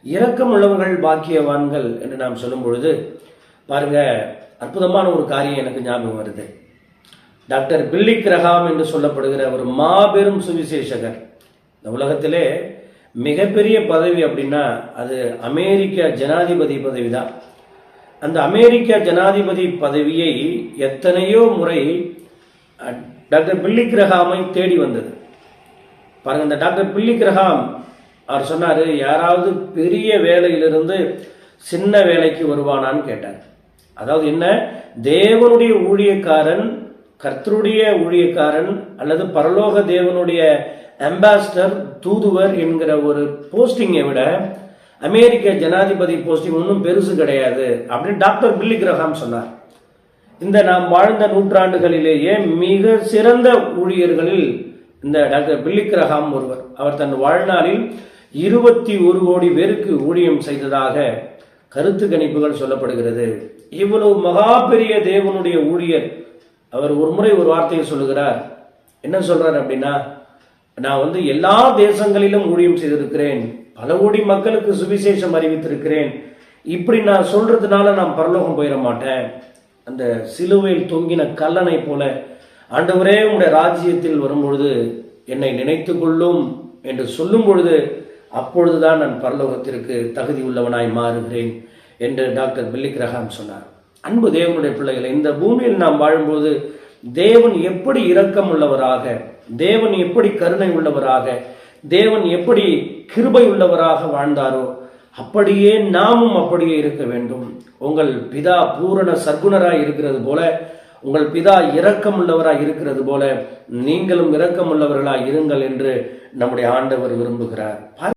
இரக்கம் உள்ளவர்கள் பாக்கியவான்கள் என்று நாம் சொல்லும் பொழுது பாருங்க, அற்புதமான ஒரு காரியம் எனக்கு ஞாபகம் வருது. டாக்டர் பில்லி கிரஹாம் என்று சொல்லப்படுகிற ஒரு மாபெரும் சுவிசேஷகர். இந்த உலகத்திலே மிகப்பெரிய பதவி அப்படின்னா அது அமெரிக்க ஜனாதிபதி பதவி தான். அந்த அமெரிக்க ஜனாதிபதி பதவியை எத்தனையோ முறை டாக்டர் பில்லி கிரஹாமை தேடி வந்தது. பாருங்க, இந்த டாக்டர் பில்லி கிரஹாம் அவர் சொன்னார், யாராவது பெரிய வேலையிலிருந்து சின்ன வேலைக்கு வருவானான்னு கேட்டார். அதாவது என்ன, தேவனுடைய ஊழியக்காரன், கர்த்தருடைய ஊழியக்காரன் அல்லது பரலோக தேவனுடைய அம்பாசிடர், தூதுவர் என்கிற ஒரு போஸ்டிங்கை விட அமெரிக்க ஜனாதிபதி போஸ்டிங் ஒன்றும் பெருசு கிடையாது அப்படின்னு டாக்டர் பில்லி கிரஹாம் சொன்னார். இந்த நாம் வாழ்ந்த நூற்றாண்டுகளிலேயே மிக சிறந்த ஊழியர்களில் இந்த டாக்டர் பில்லி கிரஹாம் ஒருவர். அவர் தன் வாழ்நாளில் 21 கோடி பேருக்கு ஊழியம் செய்ததாக கருத்து கணிப்புகள் சொல்லப்படுகிறது. இவ்வளவு மகா பெரிய தேவனுடைய ஊழியர் அவர் ஒரு முறை ஒரு வார்த்தையை சொல்லுகிறார். என்ன சொல்றார் அப்படின்னா, நான் எல்லா தேசங்களிலும் ஊழியம் செய்திருக்கிறேன், பல கோடி மக்களுக்கு சுவிசேஷம் அறிவித்திருக்கிறேன். இப்படி நான் சொல்றதுனால நான் பரலோகம் போயிட மாட்டேன். அந்த சிலுவையில் தொங்கின கல்லனை போல ஆண்டவரே உங்களுடைய ராஜ்யத்தில் வரும்பொழுது என்னை நினைத்து கொள்ளும் என்று சொல்லும் பொழுது அப்பொழுதுதான் நான் பரலோகத்திற்கு தகுதி உள்ளவனாய் மாறுகிறேன் என்று டாக்டர் பில்லி கிரஹாம் சொன்னார். அன்பு தேவனுடைய பிள்ளைகளை, இந்த பூமியில் நாம் வாழும்போது தேவன் எப்படி இரக்கம் உள்ளவராக, தேவன் எப்படி கருணை உள்ளவராக, தேவன் எப்படி கிருபை உள்ளவராக வாழ்ந்தாரோ அப்படியே நாமும் அப்படியே இருக்க வேண்டும். உங்கள் பிதா பூரண சர்க்குணராய் இருக்கிறது போல, உங்கள் பிதா இரக்கம் உள்ளவராய் இருக்கிறது போல நீங்களும் இரக்கம் உள்ளவர்களாய் இருங்கள் என்று நம்முடைய ஆண்டவர் விரும்புகிறார்.